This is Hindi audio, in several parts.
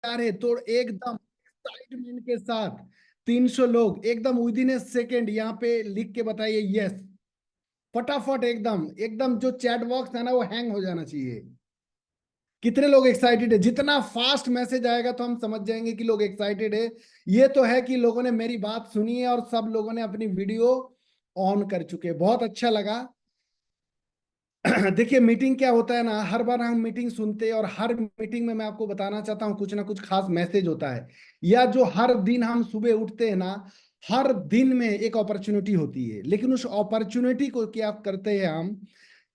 रहे तो एकदम एक्साइटमेंट के साथ 300 लोग एकदम विद इन ए सेकेंड यहाँ पे लिख के बताइए यस, फटाफट एकदम एकदम। जो चैट बॉक्स है ना वो हैंग हो जाना चाहिए। कितने लोग एक्साइटेड है? जितना फास्ट मैसेज आएगा तो हम समझ जाएंगे कि लोग एक्साइटेड है। ये तो है कि लोगों ने मेरी बात सुनी है और सब लोगों ने अपनी वीडियो ऑन कर चुके हैं। बहुत अच्छा लगा। देखिए मीटिंग क्या होता है ना, हर बार हम मीटिंग सुनते हैं और हर मीटिंग में मैं आपको बताना चाहता हूँ कुछ ना कुछ खास मैसेज होता है। या जो हर दिन हम सुबह उठते हैं ना, हर दिन में एक अपॉर्चुनिटी होती है, लेकिन उस अपॉर्चुनिटी को क्या करते हैं हम,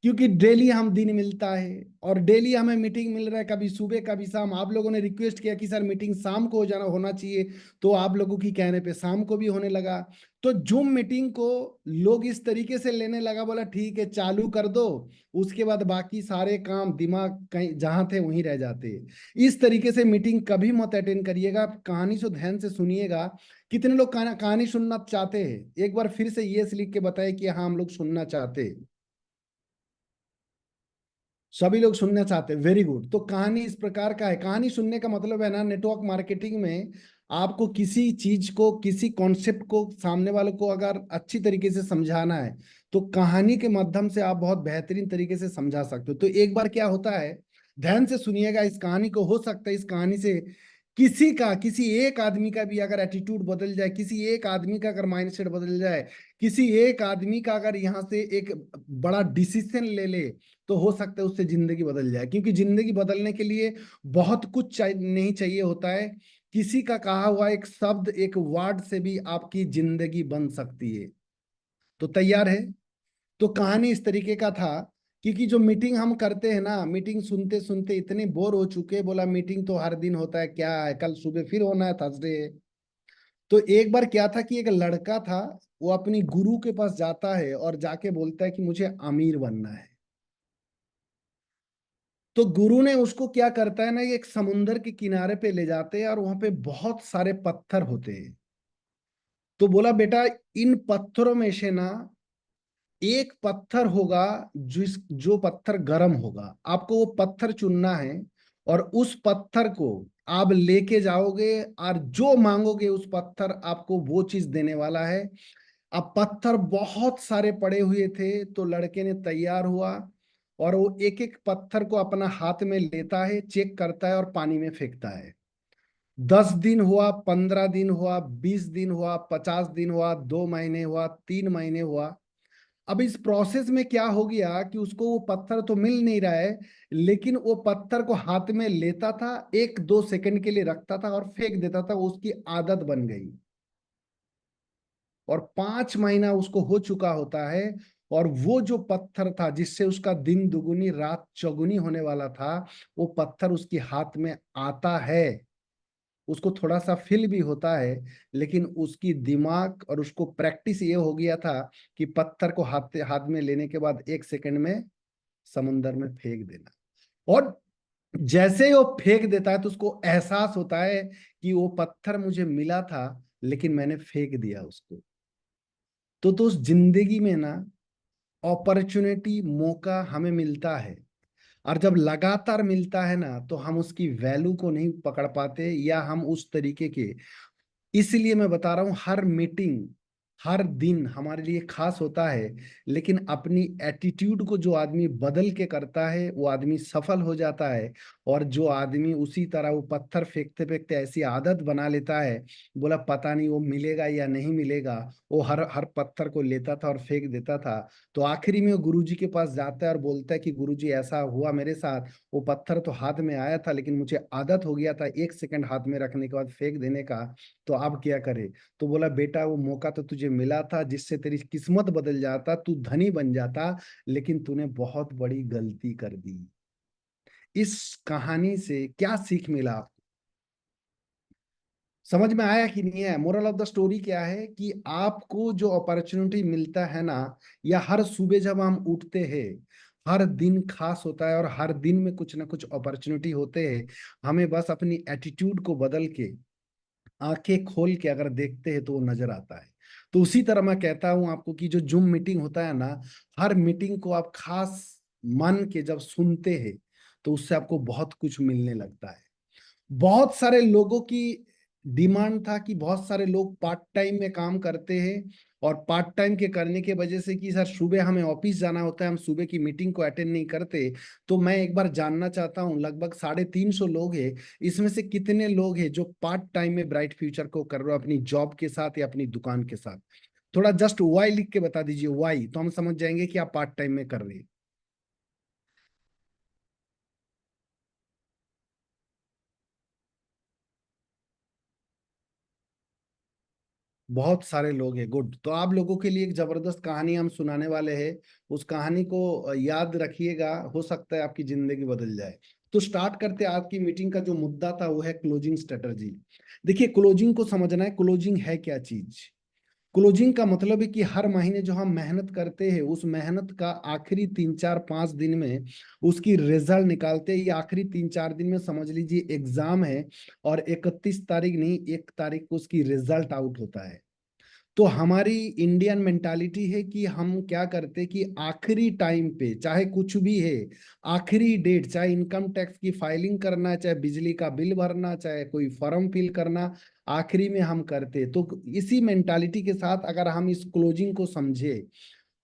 क्योंकि डेली हम दिन मिलता है और डेली हमें मीटिंग मिल रहा है, कभी सुबह कभी शाम। आप लोगों ने रिक्वेस्ट किया कि सर मीटिंग शाम को होना चाहिए, तो आप लोगों की कहने पे शाम को भी होने लगा। तो जूम मीटिंग को लोग इस तरीके से लेने लगा, बोला ठीक है चालू कर दो, उसके बाद बाकी सारे काम दिमाग कहीं जहां थे वहीं रह जाते हैं। इस तरीके से मीटिंग कभी मत अटेंड करिएगा, कहानी से ध्यान से सुनिएगा। कितने लोग कहानी सुनना चाहते हैं? एक बार फिर से ये लिख के बताए कि हाँ हम लोग सुनना चाहते हैं। सभी लोग सुनना चाहते हैं, वेरी गुड। तो कहानी इस प्रकार का है। कहानी सुनने का मतलब है ना, नेटवर्क मार्केटिंग में आपको किसी चीज को, किसी कॉन्सेप्ट को सामने वाले को अगर अच्छी तरीके से समझाना है तो कहानी के माध्यम से आप बहुत बेहतरीन तरीके से समझा सकते हो। तो एक बार क्या होता है, ध्यान से सुनिएगा इस कहानी को। हो सकता है इस कहानी से किसी एक आदमी का भी अगर एटीट्यूड बदल जाए, किसी एक आदमी का अगर माइंडसेट बदल जाए, किसी एक आदमी का अगर यहाँ से एक बड़ा डिसीजन ले ले, तो हो सकता है उससे जिंदगी बदल जाए। क्योंकि जिंदगी बदलने के लिए बहुत कुछ नहीं चाहिए होता है। किसी का कहा हुआ एक शब्द, एक वर्ड से भी आपकी जिंदगी बन सकती है। तो तैयार है? तो कहानी इस तरीके का था, क्योंकि जो मीटिंग हम करते हैं ना, मीटिंग सुनते सुनते इतने बोर हो चुके, बोला मीटिंग तो हर दिन होता है, क्या है कल सुबह फिर होना है, थर्सडे है। तो एक बार क्या था कि एक लड़का था, वो अपनी गुरु के पास जाता है और जाके बोलता है कि मुझे अमीर बनना है। तो गुरु ने उसको क्या करता है ना, ये एक समुंदर के किनारे पे ले जाते हैं और वहां पे बहुत सारे पत्थर होते हैं। तो बोला बेटा इन पत्थरों में से ना एक पत्थर होगा जो पत्थर गर्म होगा, आपको वो पत्थर चुनना है और उस पत्थर को आप लेके जाओगे और जो मांगोगे उस पत्थर आपको वो चीज देने वाला है। अब पत्थर बहुत सारे पड़े हुए थे, तो लड़के ने तैयार हुआ और वो एक एक पत्थर को अपना हाथ में लेता है, चेक करता है और पानी में फेंकता है। 10 दिन हुआ, 15 दिन हुआ, 20 दिन हुआ, 50 दिन हुआ, 2 महीने हुआ, 3 महीने हुआ। अब इस प्रोसेस में क्या हो गया कि उसको वो पत्थर तो मिल नहीं रहा है, लेकिन वो पत्थर को हाथ में लेता था, 1-2 सेकंड के लिए रखता था और फेंक देता था, वो उसकी आदत बन गई। और 5 महीना उसको हो चुका होता है, और वो जो पत्थर था जिससे उसका दिन दुगुनी रात चौगुनी होने वाला था, वो पत्थर उसके हाथ में आता है। उसको थोड़ा सा फील भी होता है, लेकिन उसकी दिमाग और उसको प्रैक्टिस ये हो गया था कि पत्थर को हाथ हाथ में लेने के बाद 1 सेकंड में समुंदर में फेंक देना। और जैसे ही वो फेंक देता है तो उसको एहसास होता है कि वो पत्थर मुझे मिला था, लेकिन मैंने फेंक दिया उसको। तो उस जिंदगी में ना अपॉर्चुनिटी, मौका हमें मिलता है, और जब लगातार मिलता है ना तो हम उसकी वैल्यू को नहीं पकड़ पाते, या हम उस तरीके के। इसलिए मैं बता रहा हूं हर मीटिंग, हर दिन हमारे लिए खास होता है। लेकिन अपनी एटीट्यूड को जो आदमी बदल के करता है वो आदमी सफल हो जाता है। और जो आदमी उसी तरह वो पत्थर फेंकते फेंकते ऐसी आदत बना लेता है, बोला पता नहीं वो मिलेगा या नहीं मिलेगा, वो हर हर पत्थर को लेता था और फेंक देता था। तो आखिरी में वो गुरुजी के पास जाता है और बोलता है कि गुरुजी ऐसा हुआ मेरे साथ, वो पत्थर तो हाथ में आया था लेकिन मुझे आदत हो गया था 1 सेकंड हाथ में रखने के बाद फेंक देने का, तो अब क्या करे। तो बोला बेटा वो मौका तो तुझे मिला था जिससे तेरी किस्मत बदल जाता, तू धनी बन जाता, लेकिन तूने बहुत बड़ी गलती कर दी। इस कहानी से क्या सीख मिला आपको? समझ में आया कि नहीं है? मोरल ऑफ द स्टोरी क्या है कि आपको जो अपॉर्चुनिटी मिलता है ना, या हर सुबह जब हम उठते हैं, हर दिन खास होता है और हर दिन में कुछ ना कुछ अपॉर्चुनिटी होते हैं। हमें बस अपनी एटीट्यूड को बदल के, आंखें खोल के अगर देखते हैं तो वो नजर आता है। तो उसी तरह मैं कहता हूं आपको कि जो जूम मीटिंग होता है ना, हर मीटिंग को आप खास मन के जब सुनते हैं तो उससे आपको बहुत कुछ मिलने लगता है। बहुत सारे लोगों की डिमांड था कि बहुत सारे लोग पार्ट टाइम में काम करते हैं, और पार्ट टाइम के करने के वजह से कि सर सुबह हमें ऑफिस जाना होता है, हम सुबह की मीटिंग को अटेंड नहीं करते। तो मैं एक बार जानना चाहता हूँ, लगभग 350 लोग हैं, इसमें से कितने लोग हैं जो पार्ट टाइम में ब्राइट फ्यूचर को कर रहे हो अपनी जॉब के साथ या अपनी दुकान के साथ? थोड़ा जस्ट वाई लिख के बता दीजिए, वाई, तो हम समझ जाएंगे कि आप पार्ट टाइम में कर रहे हैं। बहुत सारे लोग हैं, गुड। तो आप लोगों के लिए एक जबरदस्त कहानी हम सुनाने वाले हैं। उस कहानी को याद रखिएगा, हो सकता है आपकी जिंदगी बदल जाए। तो स्टार्ट करते हैं। आज की मीटिंग का जो मुद्दा था वो है क्लोजिंग स्ट्रेटजी। देखिए, क्लोजिंग को समझना है, क्लोजिंग है क्या चीज। क्लोजिंग का मतलब है कि हर महीने जो हम मेहनत करते हैं, उस मेहनत का आखिरी 3 4 5 दिन में उसकी रिजल्ट निकालते हैं। ये आखिरी 3 4 दिन में समझ लीजिए एग्जाम है, और 31 तारीख नहीं, 1 तारीख को उसकी रिजल्ट आउट होता है। तो हमारी इंडियन मेंटालिटी है कि हम क्या करते कि आखिरी टाइम पे, चाहे कुछ भी है, आखिरी डेट, चाहे इनकम टैक्स की फाइलिंग करना, चाहे बिजली का बिल भरना, चाहे कोई फॉर्म फिल करना, आखिरी में हम करते। तो इसी मेंटालिटी के साथ अगर हम इस क्लोजिंग को समझे,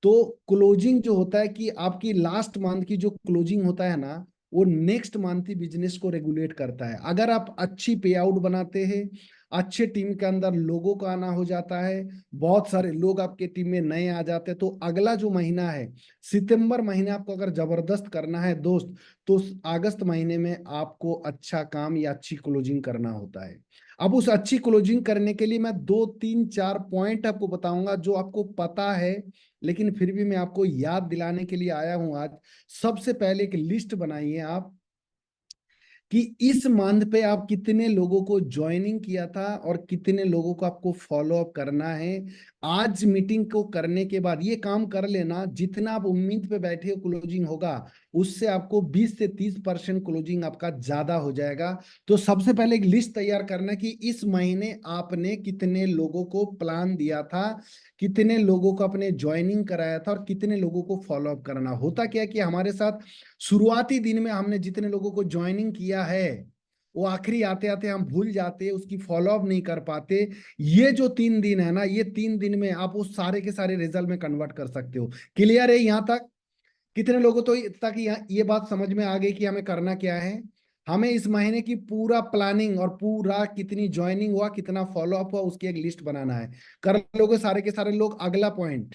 तो क्लोजिंग जो होता है कि आपकी लास्ट मंथ की जो क्लोजिंग होता है ना, वो नेक्स्ट मंथ की बिजनेस को रेगुलेट करता है। अगर आप अच्छी पे आउट बनाते हैं, अच्छे टीम के अंदर लोगों का आना हो जाता है, बहुत सारे लोग आपके टीम में नए आ जाते हैं, तो अगला जो महीना है, सितंबर महीने आपको अगर जबरदस्त करना है दोस्त, तो अगस्त महीने में आपको अच्छा काम या अच्छी क्लोजिंग करना होता है। अब उस अच्छी क्लोजिंग करने के लिए मैं 2 3 4 पॉइंट आपको बताऊंगा जो आपको पता है, लेकिन फिर भी मैं आपको याद दिलाने के लिए आया हूं आज। सबसे पहले एक लिस्ट बनाइए आप कि इस मंथ पे आप कितने लोगों को ज्वाइनिंग किया था और कितने लोगों को आपको फॉलो अप करना है। आज मीटिंग को करने के बाद ये काम कर लेना, जितना आप उम्मीद पे बैठे हो क्लोजिंग होगा, उससे आपको 20 से 30% क्लोजिंग आपका ज्यादा हो जाएगा। तो सबसे पहले एक लिस्ट तैयार करना कि इस महीने आपने कितने लोगों को प्लान दिया था, कितने लोगों को अपने ज्वाइनिंग कराया था, और कितने लोगों को फॉलो अप करना। होता क्या है कि हमारे साथ शुरुआती दिन में हमने जितने लोगों को ज्वाइनिंग किया है, वो आखिरी आते आते हम भूल जाते, उसकी फॉलो अप नहीं कर पाते। ये जो 3 दिन है ना, ये 3 दिन में आप उस सारे के सारे रिजल्ट में कन्वर्ट कर सकते हो। क्लियर है यहाँ तक? कितने लोगों तो तक ये बात समझ में आ गई कि हमें करना क्या है? हमें इस महीने की पूरा प्लानिंग और पूरा कितनी ज्वाइनिंग हुआ, कितना फॉलो अप हुआ, उसकी एक लिस्ट बनाना है। कर लोगे सारे के सारे लोग? अगला पॉइंट,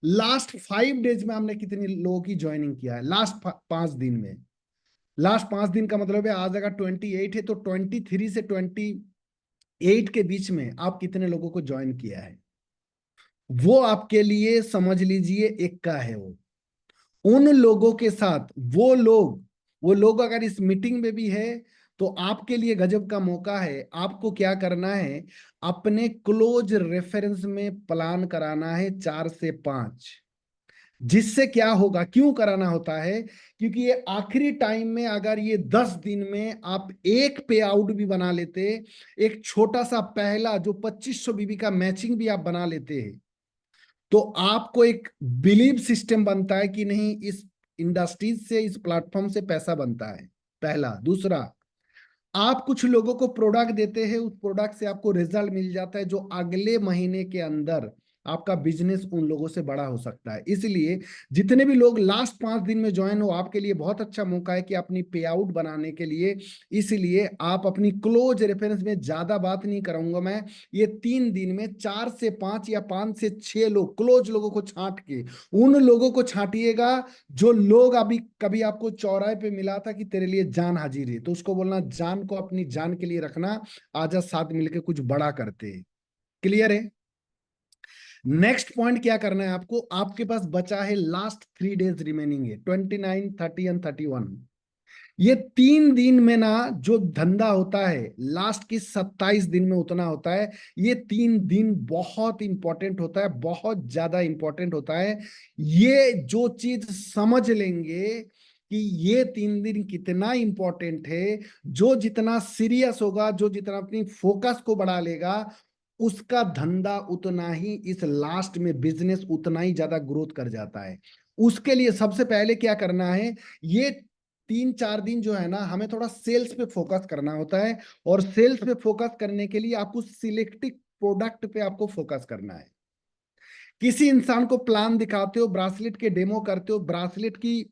लास्ट 5 डेज में हमने कितने लोगों की ज्वाइनिंग किया है, लास्ट 5 दिन में। लास्ट 5 दिन का मतलब है, आज अगर 28 है तो 23 से 28 के बीच में आप कितने लोगों को ज्वाइन किया है, वो आपके लिए समझ लीजिए इक्का है। वो उन लोगों के साथ, वो लोग अगर इस मीटिंग में भी है, तो आपके लिए गजब का मौका है। आपको क्या करना है, अपने क्लोज रेफरेंस में प्लान कराना है 4 से 5। जिससे क्या होगा, क्यों कराना होता है, क्योंकि ये आखिरी टाइम में अगर ये 10 दिन में आप एक पे आउट भी बना लेते, एक छोटा सा पहला जो 2500 बीबी का मैचिंग भी आप बना लेते हैं, तो आपको एक बिलीव सिस्टम बनता है कि नहीं, इस इंडस्ट्रीज से, इस प्लेटफॉर्म से पैसा बनता है। पहला। दूसरा, आप कुछ लोगों को प्रोडक्ट देते हैं, उस प्रोडक्ट से आपको रिजल्ट मिल जाता है, जो अगले महीने के अंदर आपका बिजनेस उन लोगों से बड़ा हो सकता है। इसलिए जितने भी लोग लास्ट 5 दिन में ज्वाइन हो, आपके लिए बहुत अच्छा मौका है कि अपनी पे आउट बनाने के लिए। इसलिए आप अपनी क्लोज रेफरेंस में, ज्यादा बात नहीं करूंगा मैं, ये 3 दिन में 4 से 5 या 5 से 6 लोग, क्लोज लोगों को छांट के, उन लोगों को छांटिएगा जो लोग अभी कभी आपको चौराहे पे मिला था कि तेरे लिए जान हाजिर है, तो उसको बोलना जान को अपनी जान के लिए रखना, आजा साथ मिलकर कुछ बड़ा करते हैं। क्लियर है? नेक्स्ट पॉइंट क्या करना है आपको, आपके पास बचा है लास्ट 3 डेज रिमेनिंग है, 29 30 एंड 31। ये 3 दिन में ना जो धंधा होता है, लास्ट की 27 दिन में उतना होता है। ये 3 दिन बहुत इंपॉर्टेंट होता है, बहुत ज्यादा इंपॉर्टेंट होता है। ये जो चीज समझ लेंगे कि ये 3 दिन कितना इंपॉर्टेंट है, जो जितना सीरियस होगा, जो जितना अपनी फोकस को बढ़ा लेगा, उसका धंधा उतना ही, इस लास्ट में बिजनेस उतना ही ज्यादा ग्रोथ कर जाता है। उसके लिए सबसे पहले क्या करना है, ये 3-4 दिन जो है ना, हमें थोड़ा सेल्स पे फोकस करना होता है, और सेल्स पे फोकस करने के लिए आपको सिलेक्टिव प्रोडक्ट पे आपको फोकस करना है। किसी इंसान को प्लान दिखाते हो, ब्रासलेट के डेमो करते हो, ब्रासलेट की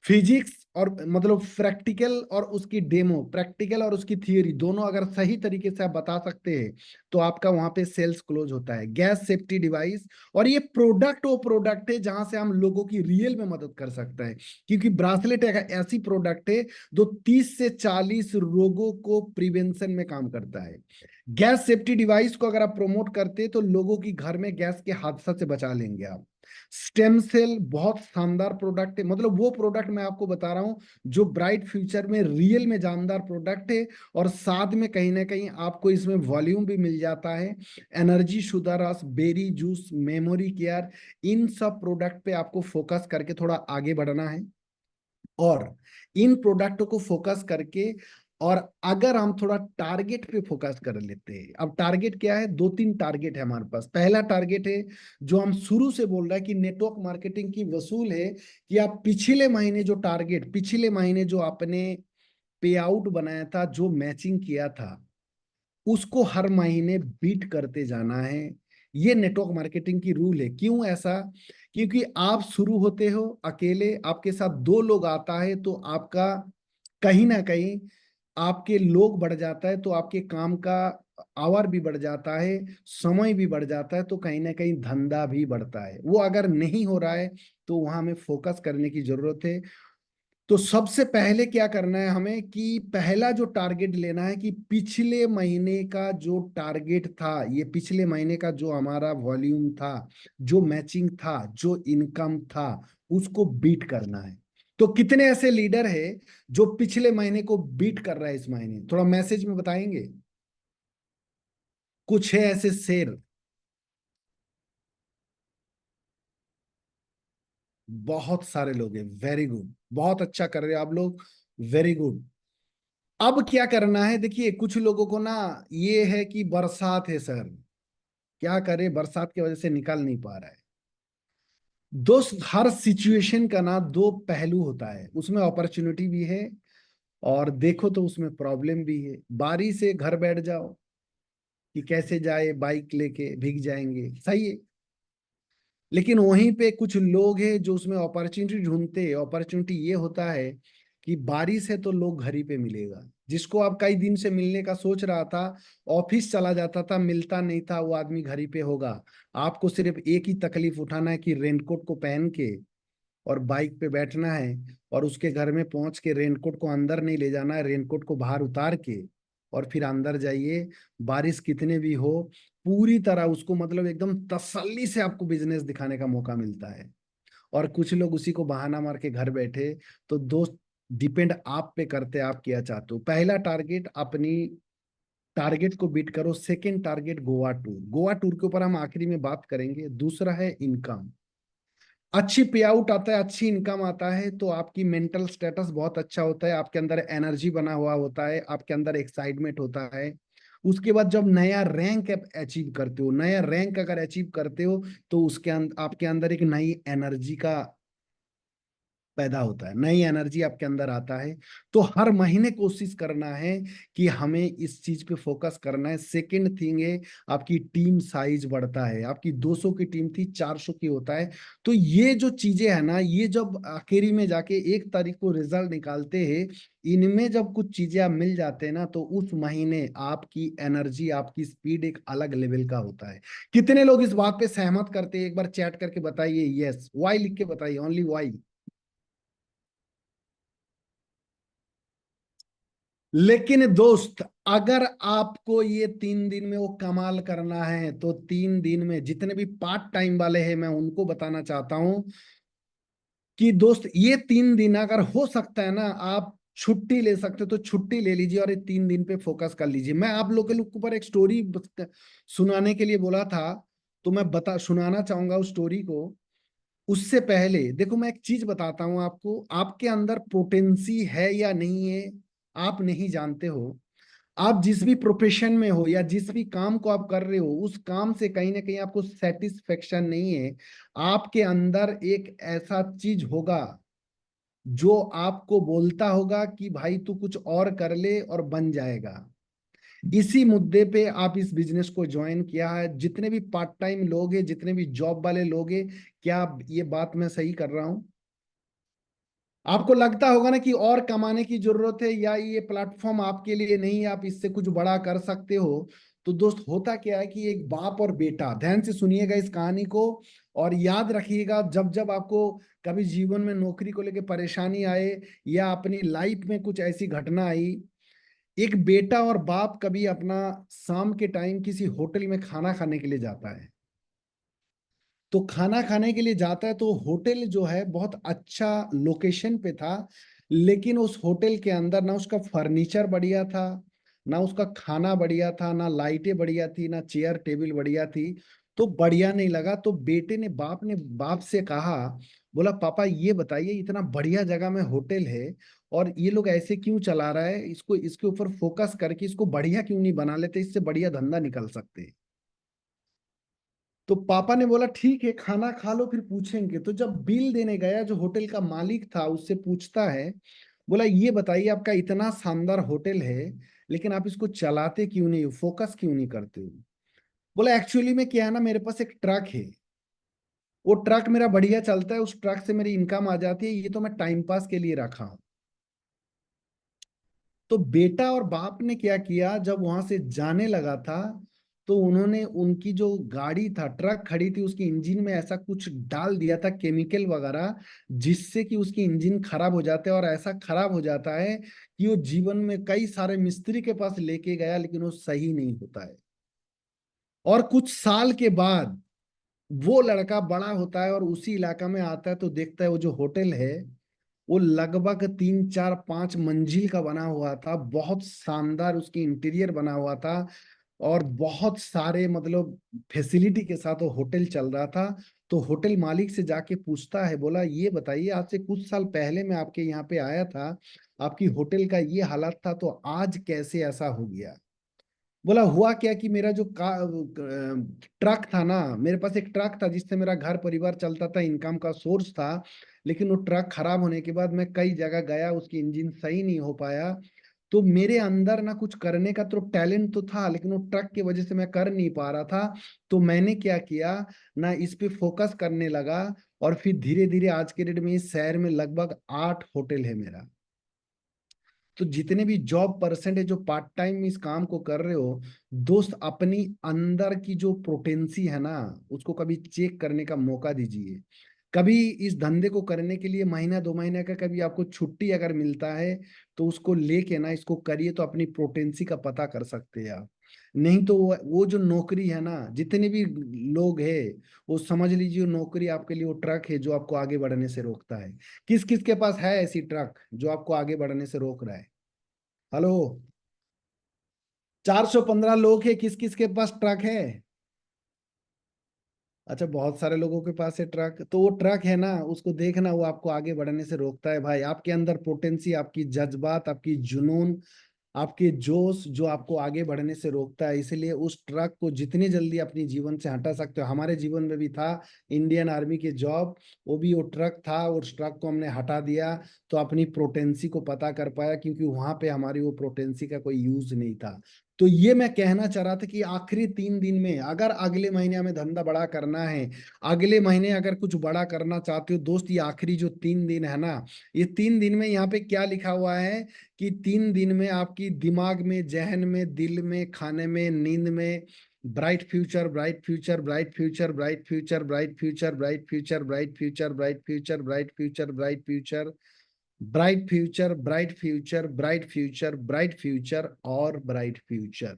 फिजिक्स और मतलब प्रैक्टिकल और उसकी डेमो, प्रैक्टिकल और उसकी थियरी दोनों अगर सही तरीके से आप बता सकते हैं, तो आपका वहां पे सेल्स क्लोज होता है। गैस सेफ्टी डिवाइस, और ये प्रोडक्ट वो प्रोडक्ट है जहां से हम लोगों की रियल में मदद कर सकता है, क्योंकि ब्रासलेट एक ऐसी प्रोडक्ट है जो 30 से 40 रोगों को प्रिवेंशन में काम करता है। गैस सेफ्टी डिवाइस को अगर आप प्रमोट करते हैं तो लोगों की घर में गैस के हादसा से बचा लेंगे आप। स्टेम सेल बहुत शानदार प्रोडक्ट है, मतलब वो प्रोडक्ट मैं आपको बता रहा हूं जो ब्राइट फ्यूचर में रियल में जानदार प्रोडक्ट है, और साथ में कहीं ना कहीं आपको इसमें वॉल्यूम भी मिल जाता है। एनर्जी शुदा रस, बेरी जूस, मेमोरी केयर, इन सब प्रोडक्ट पे आपको फोकस करके थोड़ा आगे बढ़ना है। और इन प्रोडक्टों को फोकस करके, और अगर हम थोड़ा टारगेट पे फोकस कर लेते हैं, अब टारगेट क्या है, 2-3 टारगेट है हमारे पास। पहला टारगेट है जो हम शुरू से बोल रहे हैं कि नेटवर्क मार्केटिंग की वसूल है, कि आप पिछले महीने जो टारगेट, पिछले महीने जो आपने पे आउट बनाया था, जो मैचिंग किया था, उसको हर महीने बीट करते जाना है। ये नेटवर्क मार्केटिंग की रूल है। क्यों ऐसा? क्योंकि आप शुरू होते हो अकेले, आपके साथ 2 लोग आता है तो आपका कहीं ना कहीं आपके लोग बढ़ जाता है, तो आपके काम का आवर भी बढ़ जाता है, समय भी बढ़ जाता है, तो कहीं ना कहीं धंधा भी बढ़ता है। वो अगर नहीं हो रहा है तो वहां हमें फोकस करने की जरूरत है। तो सबसे पहले क्या करना है हमें, कि पहला जो टारगेट लेना है कि पिछले महीने का जो टारगेट था, ये पिछले महीने का जो हमारा वॉल्यूम था, जो मैचिंग था, जो इनकम था, उसको बीट करना है। तो कितने ऐसे लीडर है जो पिछले महीने को बीट कर रहा है इस महीने, थोड़ा मैसेज में बताएंगे? कुछ है ऐसे शेर? बहुत सारे लोग हैं। वेरी गुड, बहुत अच्छा कर रहे हो आप लोग, वेरी गुड। अब क्या करना है, देखिए कुछ लोगों को ना ये है कि बरसात है सर, क्या करे, बरसात की वजह से निकल नहीं पा रहा है। दोस्त, हर सिचुएशन का ना 2 पहलू होता है, उसमें अपॉर्चुनिटी भी है, और देखो तो उसमें प्रॉब्लम भी है। बारिश से घर बैठ जाओ कि कैसे जाए, बाइक लेके भीग जाएंगे, सही है। लेकिन वहीं पे कुछ लोग हैं जो उसमें अपॉर्चुनिटी ढूंढते हैं। अपॉर्चुनिटी ये होता है कि बारिश है तो लोग घर ही पे मिलेगा। जिसको आप कई दिन से मिलने का सोच रहा था, ऑफिस चला जाता था, मिलता नहीं था, वो आदमी घर ही पे होगा। आपको सिर्फ एक ही तकलीफ उठाना है कि रेनकोट को पहन के और बाइक पे बैठना है, और उसके घर में पहुंच के रेनकोट को अंदर नहीं ले जाना है, रेनकोट को बाहर उतार के और फिर अंदर जाइए। बारिश कितने भी हो, पूरी तरह उसको मतलब एकदम तसल्ली से आपको बिजनेस दिखाने का मौका मिलता है। और कुछ लोग उसी को बहाना मार के घर बैठे। तो दोस्त, डिपेंड आप पे करते हैं, आप क्या चाहते हो। पहला टारगेट, अपनी टारगेट को बीट करो। Second target, Goa tour. Goa tour के ऊपर हम आखिरी में बात करेंगे। दूसरा है इनकम। अच्छी पे आउट आता है, अच्छी इनकम आता है, तो आपकी मेंटल स्टेटस बहुत अच्छा होता है, आपके अंदर एनर्जी बना हुआ होता है, आपके अंदर एक्साइटमेंट होता है। उसके बाद जब नया रैंक अचीव करते हो, नया रैंक अगर अचीव करते हो, तो उसके आपके अंदर एक नई एनर्जी का पैदा होता है, नई एनर्जी आपके अंदर आता है। तो हर महीने कोशिश करना है कि हमें इस चीज पे फोकस करना है। सेकंड थिंग है, आपकी टीम साइज बढ़ता है। आपकी 200 की टीम थी, 400 की होता है। तो ये जो चीजें है ना, ये जब आखिरी में जाके 1 तारीख को रिजल्ट निकालते हैं, इनमें जब कुछ चीजें आप मिल जाते हैं ना, तो उस महीने आपकी एनर्जी, आपकी स्पीड एक अलग लेवल का होता है। कितने लोग इस बात पे सहमत करते हैं, एक बार चैट करके बताइए, यस वाई लिख के बताइए, ओनली वाई। लेकिन दोस्त, अगर आपको ये 3 दिन में वो कमाल करना है, तो 3 दिन में जितने भी पार्ट टाइम वाले हैं, मैं उनको बताना चाहता हूं कि दोस्त, ये 3 दिन अगर हो सकता है ना, आप छुट्टी ले सकते हो तो छुट्टी ले लीजिए, और ये 3 दिन पे फोकस कर लीजिए। मैं आप लोग के ऊपर एक स्टोरी सुनाने के लिए बोला था, तो मैं बता सुनाना चाहूंगा उस स्टोरी को। उससे पहले देखो, मैं एक चीज बताता हूं आपको, आपके अंदर पोटेंसी है या नहीं है, आप नहीं जानते हो। आप जिस भी प्रोफेशन में हो या जिस भी काम को आप कर रहे हो, उस काम से कहीं ना कहीं आपको सेटिस्फेक्शन नहीं है। आपके अंदर एक ऐसा चीज होगा जो आपको बोलता होगा कि भाई तू कुछ और कर ले और बन जाएगा। इसी मुद्दे पे आप इस बिजनेस को ज्वाइन किया है। जितने भी पार्ट टाइम लोग हैं, जितने भी जॉब वाले लोग हैं, क्या ये बात मैं सही कर रहा हूं? आपको लगता होगा ना कि और कमाने की जरूरत है या ये प्लेटफॉर्म आपके लिए नहीं है, आप इससे कुछ बड़ा कर सकते हो। तो दोस्त, होता क्या है कि एक बाप और बेटा, ध्यान से सुनिएगा इस कहानी को और याद रखिएगा, जब जब आपको कभी जीवन में नौकरी को लेकर परेशानी आए या अपनी लाइफ में कुछ ऐसी घटना आई, एक बेटा और बाप कभी अपना शाम के टाइम किसी होटल में खाना खाने के लिए जाता है। तो खाना खाने के लिए जाता है तो होटल जो है बहुत अच्छा लोकेशन पे था, लेकिन उस होटल के अंदर ना उसका फर्नीचर बढ़िया था, ना उसका खाना बढ़िया था, ना लाइटें बढ़िया थी, ना चेयर टेबल बढ़िया थी। तो बढ़िया नहीं लगा, तो बेटे ने बाप से कहा, बोला पापा ये बताइए, इतना बढ़िया जगह में होटल है और ये लोग ऐसे क्यों चला रहा है, इसको इसके ऊपर फोकस करके इसको बढ़िया क्यों नहीं बना लेते, इससे बढ़िया धंधा निकल सकते। तो पापा ने बोला ठीक है खाना खा लो फिर पूछेंगे। तो जब बिल देने गया, जो होटल का मालिक था उससे पूछता है, बोला ये बताइए आपका इतना शानदार होटल है, लेकिन आप इसको चलाते क्यों नहीं हो, फोकस क्यों नहीं करते हो? बोला एक्चुअली में क्या है ना, मेरे पास एक ट्रक है, वो ट्रक मेरा बढ़िया चलता है, उस ट्रक से मेरी इनकम आ जाती है, ये तो मैं टाइम पास के लिए रखा हूँ। तो बेटा और बाप ने क्या किया, जब वहां से जाने लगा था, तो उन्होंने उनकी जो गाड़ी था, ट्रक खड़ी थी, उसकी इंजन में ऐसा कुछ डाल दिया था केमिकल वगैरह, जिससे कि उसकी इंजन खराब हो जाते है, और ऐसा खराब हो जाता है कि वो जीवन में कई सारे मिस्त्री के पास लेके गया, लेकिन वो सही नहीं होता है। और कुछ साल के बाद वो लड़का बड़ा होता है और उसी इलाका में आता है, तो देखता है वो जो होटल है वो लगभग 3 4 5 मंजिल का बना हुआ था, बहुत शानदार उसकी इंटीरियर बना हुआ था, और बहुत सारे मतलब फैसिलिटी के साथ वो होटल चल रहा था। तो होटल मालिक से जाके पूछता है, बोला ये बताइए, आज से कुछ साल पहले मैं आपके यहाँ पे आया था, आपकी होटल का ये हालत था, तो आज कैसे ऐसा हो गया? बोला हुआ क्या कि मेरा जो ट्रक था ना, मेरे पास एक ट्रक था जिससे मेरा घर परिवार चलता था, इनकम का सोर्स था, लेकिन वो ट्रक खराब होने के बाद मैं कई जगह गया, उसकी इंजन सही नहीं हो पाया। तो मेरे अंदर ना कुछ करने का तो टैलेंट तो था, लेकिन वो ट्रक की वजह से मैं कर नहीं पा रहा था। तो मैंने क्या किया ना, इस पे फोकस करने लगा, और फिर धीरे धीरे आज के डेट में इस शहर में लगभग 8 होटल है मेरा। तो जितने भी जॉब पर्सन है जो पार्ट टाइम इस काम को कर रहे हो, दोस्त अपनी अंदर की जो पोटेंसी है ना, उसको कभी चेक करने का मौका दीजिए। कभी इस धंधे को करने के लिए महीना 2 महीने का कभी आपको छुट्टी अगर मिलता है, तो उसको लेके ना इसको करिए, तो अपनी पोटेंसी का पता कर सकते हैं आप। नहीं तो वो जो नौकरी है ना, जितने भी लोग हैं, वो समझ लीजिए वो नौकरी आपके लिए वो ट्रक है जो आपको आगे बढ़ने से रोकता है। किस किस के पास है ऐसी ट्रक जो आपको आगे बढ़ने से रोक रहा है? हेलो। 415 लोग हैं, किस किस के पास ट्रक है? अच्छा, बहुत सारे लोगों के पास है ट्रक। तो वो ट्रक है ना, उसको देखना, वो आपको आगे बढ़ने से रोकता है भाई। आपके अंदर पोटेंसी, आपकी जज्बात, आपकी जुनून, आपके जोश जो आपको आगे बढ़ने से रोकता है, इसलिए उस ट्रक को जितनी जल्दी अपनी जीवन से हटा सकते हो। हमारे जीवन में भी था इंडियन आर्मी की जॉब, वो भी वो ट्रक था, उस ट्रक को हमने हटा दिया, तो अपनी प्रोटेंसी को पता कर पाया, क्योंकि वहां पे हमारी वो प्रोटेंसी का कोई यूज नहीं था। तो ये मैं कहना चाह रहा था कि आखिरी 3 दिन में, अगर अगले महीने हमें धंधा बड़ा करना है, अगले महीने अगर कुछ बड़ा करना चाहते हो दोस्त, ये आखिरी जो 3 दिन है ना, ये 3 दिन में यहाँ पे क्या लिखा हुआ है कि 3 दिन में आपकी दिमाग में, जहन में, दिल में, खाने में, नींद में bright future, bright future, bright future, bright future, bright future, bright future, bright future, bright future, bright future, bright future, bright future, bright future, bright future, bright future और ब्राइट फ्यूचर।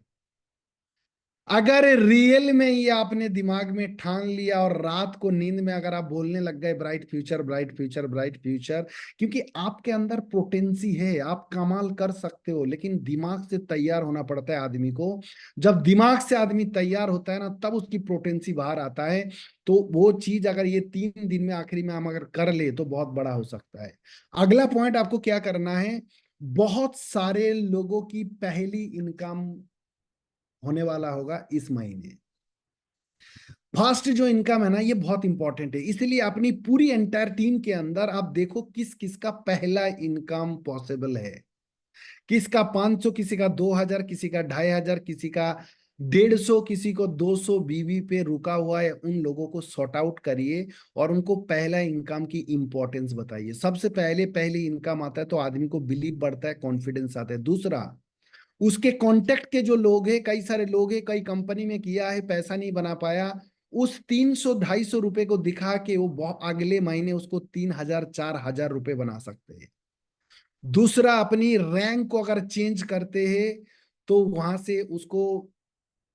अगर रियल में ये आपने दिमाग में ठान लिया और रात को नींद में अगर आप बोलने लग गए bright future, bright future, bright future, क्योंकि आपके अंदर पोटेंसी है, आप कमाल कर सकते हो, लेकिन दिमाग से तैयार होना पड़ता है आदमी को। जब दिमाग से आदमी तैयार होता है ना, तब उसकी पोटेंसी बाहर आता है। तो वो चीज अगर ये 3 दिन में आखिरी में हम अगर कर ले तो बहुत बड़ा हो सकता है। अगला पॉइंट आपको क्या करना है, बहुत सारे लोगों की पहली इनकम होने वाला होगा इस महीने। फास्ट जो इनकम है ना, ये बहुत इंपॉर्टेंट है। इसलिए अपनी पूरी एंटायर टीम के अंदर आप देखो किस किस का पहला इनकम पॉसिबल है, किसका 500, किसी का 2000, किसी का 2500, किसी का 150, किसी को 200 बीवी पे रुका हुआ है। उन लोगों को सॉर्ट आउट करिए और उनको पहला इनकम की इंपॉर्टेंस बताइए। सबसे पहले पहली इनकम आता है तो आदमी को बिलीव बढ़ता है, कॉन्फिडेंस आता है। दूसरा, उसके कांटेक्ट के जो लोग हैं, कई सारे लोग हैं, कई कंपनी में किया है, पैसा नहीं बना पाया, उस 300-250 रुपए को दिखा के वो अगले महीने उसको 3000-4000 रुपए बना सकते हैं। दूसरा, अपनी रैंक को अगर चेंज करते हैं तो वहां से उसको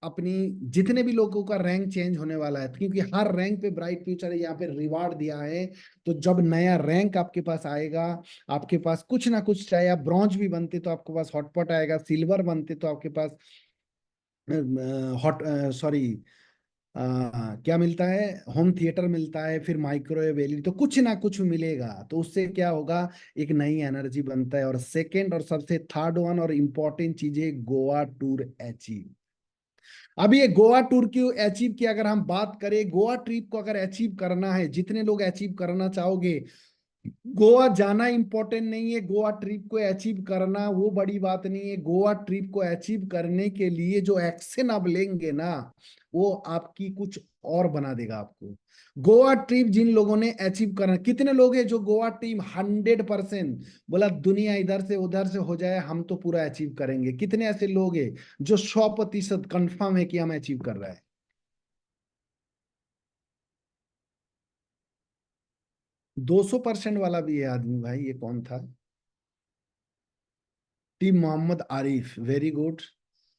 अपनी, जितने भी लोगों का रैंक चेंज होने वाला है, क्योंकि हर रैंक पे ब्राइट फ्यूचर यहाँ पे रिवार्ड दिया है। तो जब नया रैंक आपके पास आएगा, आपके पास कुछ ना कुछ, चाहे आप ब्रॉन्ज भी बनते तो आपके पास हॉटपॉट आएगा, सिल्वर बनते तो आपके पास हॉट सॉरी क्या मिलता है, होम थिएटर मिलता है, फिर माइक्रोवेव एलईडी, तो कुछ ना कुछ मिलेगा। तो उससे क्या होगा, एक नई एनर्जी बनता है। और सेकंड और सबसे थर्ड वन और इम्पोर्टेंट चीज है, गोवा टूर अचीव। अब ये गोवा टूर की अचीव की अगर हम बात करें, गोवा ट्रिप को अगर अचीव करना है, जितने लोग अचीव करना चाहोगे, गोवा जाना इंपॉर्टेंट नहीं है, गोवा ट्रिप को अचीव करना वो बड़ी बात नहीं है। गोवा ट्रिप को अचीव करने के लिए जो एक्शन आप लेंगे ना, वो आपकी कुछ और बना देगा आपको। गोवा ट्रिप जिन लोगों ने अचीव करना, कितने लोग हैं जो गोवा टीम 100% बोला दुनिया इधर से उधर से हो जाए, हम तो पूरा अचीव करेंगे? कितने ऐसे लोग हैं जो 100% कंफर्म है कि हम अचीव कर रहे हैं? 200% वाला भी है आदमी भाई, ये कौन था? Team Mohammad Arif, very good.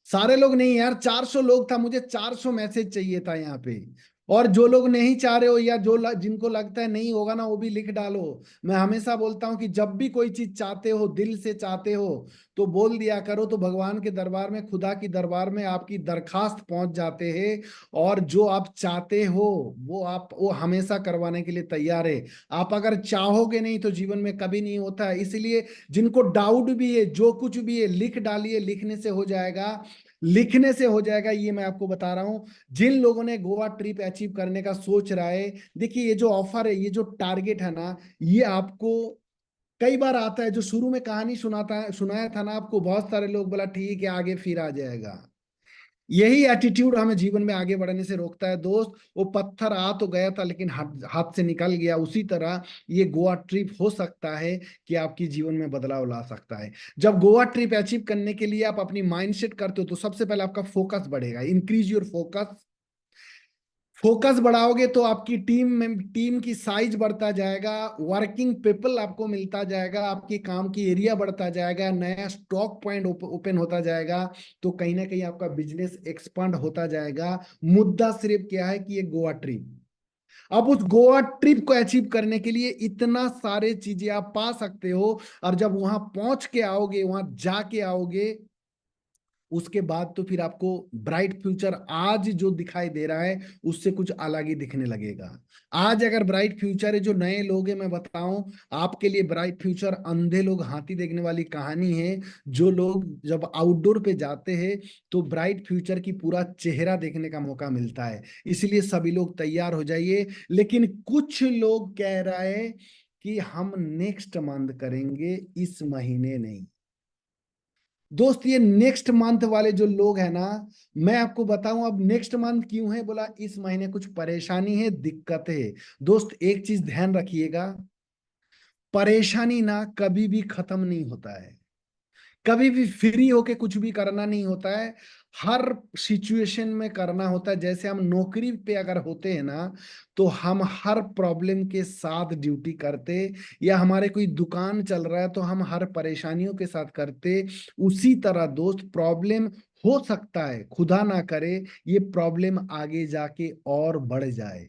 सारे लोग नहीं यार, 400 लोग था, मुझे 400 मैसेज चाहिए था यहाँ पे। और जो लोग नहीं चाह रहे हो या जिनको लगता है नहीं होगा ना, वो भी लिख डालो। मैं हमेशा बोलता हूँ कि जब भी कोई चीज चाहते हो, दिल से चाहते हो, तो बोल दिया करो, तो भगवान के दरबार में, खुदा की दरबार में आपकी दरखास्त पहुंच जाते हैं। और जो आप चाहते हो वो हमेशा करवाने के लिए तैयार है। आप अगर चाहोगे नहीं तो जीवन में कभी नहीं होता है। इसलिए जिनको डाउट भी है, जो कुछ भी है, लिख डालिए, लिखने से हो जाएगा। लिखने से हो जाएगा, ये मैं आपको बता रहा हूं। जिन लोगों ने गोवा ट्रिप अचीव करने का सोच रहा है, देखिए ये जो ऑफर है, ये जो टारगेट है ना, ये आपको कई बार आता है। जो शुरू में कहानी सुनाया था ना आपको, बहुत सारे लोग बोला ठीक है आगे फिर आ जाएगा। यही एटीट्यूड हमें जीवन में आगे बढ़ने से रोकता है दोस्त। वो पत्थर आ तो गया था लेकिन हाथ हाथ से निकल गया, उसी तरह ये गोवा ट्रिप हो सकता है कि आपकी जीवन में बदलाव ला सकता है। जब गोवा ट्रिप अचीव करने के लिए आप अपनी माइंडसेट करते हो, तो सबसे पहले आपका फोकस बढ़ेगा। Increase your focus. फोकस बढ़ाओगे तो आपकी टीम की साइज बढ़ता जाएगा, वर्किंग पीपल आपको मिलता जाएगा, आपकी काम की एरिया बढ़ता जाएगा, नया स्टॉक पॉइंट ओपन होता जाएगा। तो कहीं ना कहीं आपका बिजनेस एक्सपांड होता जाएगा। मुद्दा सिर्फ क्या है कि ये गोवा ट्रिप, अब उस गोवा ट्रिप को अचीव करने के लिए इतना सारे चीजें आप पा सकते हो। और जब वहां पहुंच के आओगे, वहां जाके आओगे, उसके बाद तो फिर आपको ब्राइट फ्यूचर आज जो दिखाई दे रहा है उससे कुछ अलग ही दिखने लगेगा। आज अगर ब्राइट फ्यूचर है, जो नए लोग हैं, मैं बताऊं आपके लिए, ब्राइट फ्यूचर अंधे लोग हाथी देखने वाली कहानी है। जो लोग जब आउटडोर पे जाते हैं तो ब्राइट फ्यूचर की पूरा चेहरा देखने का मौका मिलता है। इसलिए सभी लोग तैयार हो जाइए। लेकिन कुछ लोग कह रहे हैं कि हम नेक्स्ट मंथ करेंगे, इस महीने नहीं। दोस्त, ये नेक्स्ट मंथ वाले जो लोग हैं ना, मैं आपको बताऊं अब नेक्स्ट मंथ क्यों है बोला, इस महीने कुछ परेशानी है, दिक्कत है। दोस्त, एक चीज ध्यान रखिएगा, परेशानी ना कभी भी खत्म नहीं होता है। कभी भी फ्री होके कुछ भी करना नहीं होता है। हर सिचुएशन में करना होता है। जैसे हम नौकरी पे अगर होते हैं ना, तो हम हर प्रॉब्लम के साथ ड्यूटी करते, या हमारे कोई दुकान चल रहा है तो हम हर परेशानियों के साथ करते। उसी तरह दोस्त, प्रॉब्लम हो सकता है, खुदा ना करे, ये प्रॉब्लम आगे जाके और बढ़ जाए।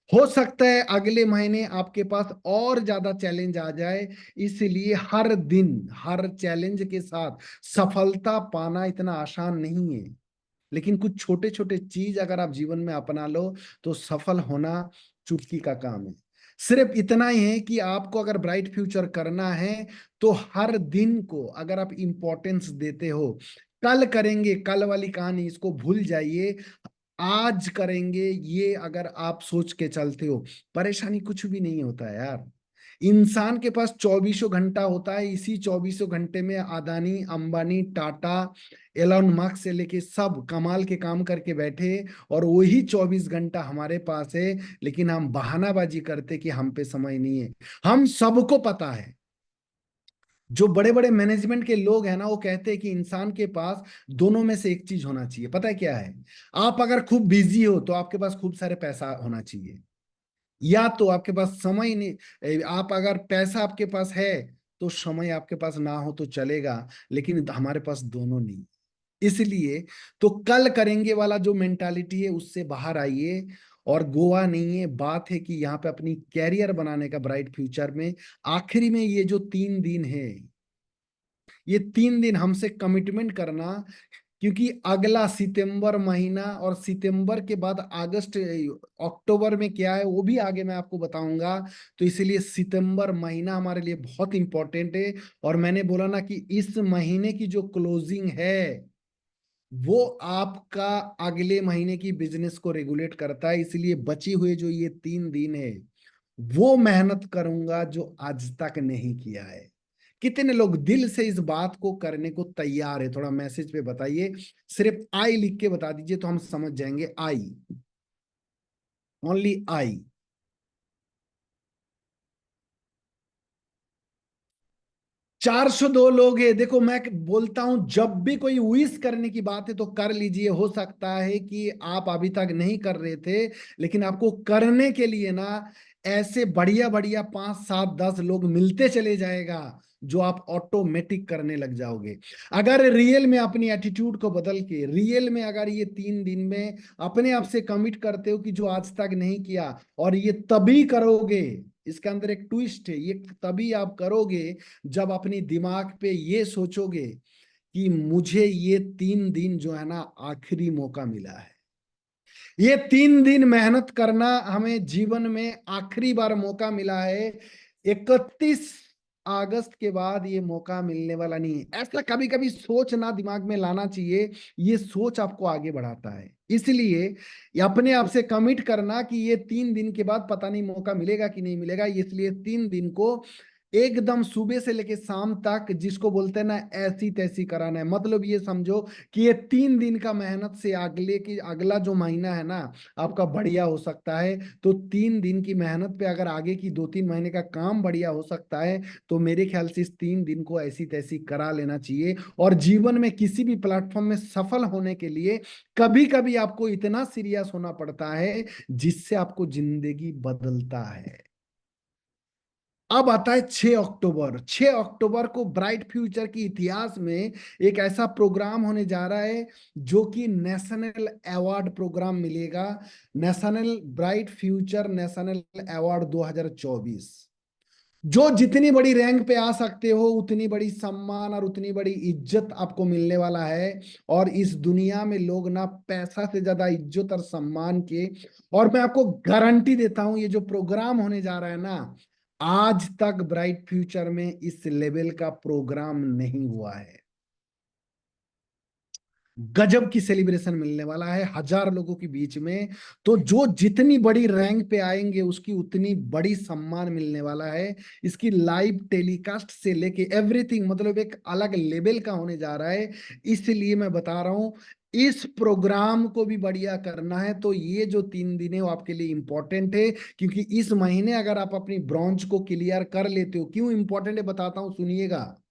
हो सकता है अगले महीने आपके पास और ज्यादा चैलेंज आ जाए। इसलिए हर दिन हर चैलेंज के साथ सफलता पाना इतना आसान नहीं है। लेकिन कुछ छोटे छोटे चीज अगर आप जीवन में अपना लो तो सफल होना चुटकी का काम है। सिर्फ इतना ही है कि आपको अगर ब्राइट फ्यूचर करना है तो हर दिन को अगर आप इंपॉर्टेंस देते हो, कल करेंगे, कल वाली कहानी इसको भूल जाइए। आज करेंगे, ये अगर आप सोच के चलते हो, परेशानी कुछ भी नहीं होता है यार। इंसान के पास 24 घंटा होता है, इसी 24 घंटे में अदानी, अंबानी, टाटा, एलन मस्क से लेके सब कमाल के काम करके बैठे, और वही 24 घंटा हमारे पास है। लेकिन हम बहानाबाजी करते कि हम पे समय नहीं है। हम सबको पता है, जो बड़े बड़े मैनेजमेंट के लोग हैं ना, वो कहते हैं कि इंसान के पास दोनों में से एक चीज होना चाहिए। पता है क्या है? आप अगर खूब बिजी हो तो आपके पास खूब सारे पैसा होना चाहिए, या तो आपके पास समय नहीं। आप अगर पैसा आपके पास है तो समय आपके पास ना हो तो चलेगा, लेकिन हमारे पास दोनों नहीं। इसलिए तो कल करेंगे वाला जो मेंटालिटी है उससे बाहर आइए। और गोवा नहीं है, बात है कि यहाँ पे अपनी कैरियर बनाने का ब्राइट फ्यूचर में। आखिरी में ये जो 3 दिन है, ये 3 दिन हमसे कमिटमेंट करना, क्योंकि अगला सितंबर महीना, और सितंबर के बाद अगस्त, अक्टूबर में क्या है वो भी आगे मैं आपको बताऊंगा। तो इसलिए सितंबर महीना हमारे लिए बहुत इंपॉर्टेंट है। और मैंने बोला ना कि इस महीने की जो क्लोजिंग है वो आपका अगले महीने की बिजनेस को रेगुलेट करता है। इसलिए बची हुए जो ये 3 दिन है, वो मेहनत करूंगा जो आज तक नहीं किया है। कितने लोग दिल से इस बात को करने को तैयार है? थोड़ा मैसेज पे बताइए। सिर्फ आई लिख के बता दीजिए तो हम समझ जाएंगे। आई, ओनली आई। 402 लोग हैं। देखो मैं बोलता हूं, जब भी कोई विश करने की बात है तो कर लीजिए। हो सकता है कि आप अभी तक नहीं कर रहे थे, लेकिन आपको करने के लिए ना ऐसे बढ़िया बढ़िया 5 7 10 लोग मिलते चले जाएगा, जो आप ऑटोमेटिक करने लग जाओगे। अगर रियल में अपनी एटीट्यूड को बदल के, रियल में अगर ये 3 दिन में अपने आप से कमिट करते हो कि जो आज तक नहीं किया, और ये तभी करोगे, इसके अंदर एक ट्विस्ट है, ये तभी आप करोगे जब अपनी दिमाग पे ये सोचोगे कि मुझे ये 3 दिन जो है ना आखिरी मौका मिला है। ये 3 दिन मेहनत करना हमें जीवन में आखिरी बार मौका मिला है। 31 अगस्त के बाद ये मौका मिलने वाला नहीं है। ऐसा कभी कभी सोचना दिमाग में लाना चाहिए। ये सोच आपको आगे बढ़ाता है। इसलिए ये अपने आप से कमिट करना कि ये 3 दिन के बाद पता नहीं मौका मिलेगा कि नहीं मिलेगा, इसलिए 3 दिन को एकदम सुबह से लेके शाम तक, जिसको बोलते हैं ना ऐसी तैसी कराना है। मतलब ये समझो कि ये 3 दिन का मेहनत से अगले की अगला जो महीना है ना आपका बढ़िया हो सकता है। तो 3 दिन की मेहनत पे अगर आगे की 2 3 महीने का काम बढ़िया हो सकता है, तो मेरे ख्याल से इस 3 दिन को ऐसी तैसी करा लेना चाहिए। और जीवन में किसी भी प्लेटफॉर्म में सफल होने के लिए कभी कभी आपको इतना सीरियस होना पड़ता है, जिससे आपको जिंदगी बदलता है। अब आता है 6 अक्टूबर। 6 अक्टूबर को ब्राइट फ्यूचर की इतिहास में एक ऐसा प्रोग्राम होने जा रहा है, जो कि नेशनल अवार्ड प्रोग्राम मिलेगा। National bright future national award 2024। जो जितनी बड़ी रैंक पे आ सकते हो, उतनी बड़ी सम्मान और उतनी बड़ी इज्जत आपको मिलने वाला है। और इस दुनिया में लोग ना पैसा से ज्यादा इज्जत और सम्मान के, और मैं आपको गारंटी देता हूं, ये जो प्रोग्राम होने जा रहा है ना, आज तक ब्राइट फ्यूचर में इस लेवल का प्रोग्राम नहीं हुआ है। गजब की सेलिब्रेशन मिलने वाला है 1000 लोगों के बीच में। तो जो जितनी बड़ी रैंक पे आएंगे उसकी उतनी बड़ी सम्मान मिलने वाला है। इसकी लाइव टेलीकास्ट से लेके एवरीथिंग, मतलब एक अलग लेवल का होने जा रहा है। इसलिए मैं बता रहा हूं, इस प्रोग्राम को भी बढ़िया करना है तो ये जो 3 दिन है वो आपके लिए इंपॉर्टेंट है। क्योंकि इस महीने अगर आप अपनी ब्रॉन्ज को क्लियर कर लेते हो, क्यों इंपॉर्टेंट है बताता हूं, सुनिएगा।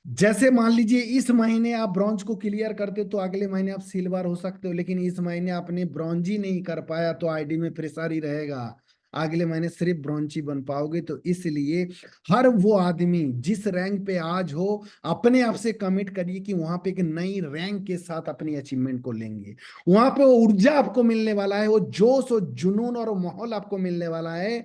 जैसे मान लीजिए इस महीने आप ब्रॉन्ज को क्लियर करते हो तो अगले महीने आप सिल्वर हो सकते हो, लेकिन इस महीने आपने ब्रॉन्ज ही नहीं कर पाया तो आईडी में प्रेशर ही रहेगा। अगले महीने सिर्फ ब्रॉन्ज ही बन पाओगे। तो इसलिए हर वो आदमी जिस रैंक पे आज हो, अपने आप से कमिट करिए कि वहां पे एक नई रैंक के साथ अपनी अचीवमेंट को लेंगे। वहां पे वो ऊर्जा आपको मिलने वाला है, वो जोश और जुनून और वो माहौल आपको मिलने वाला है।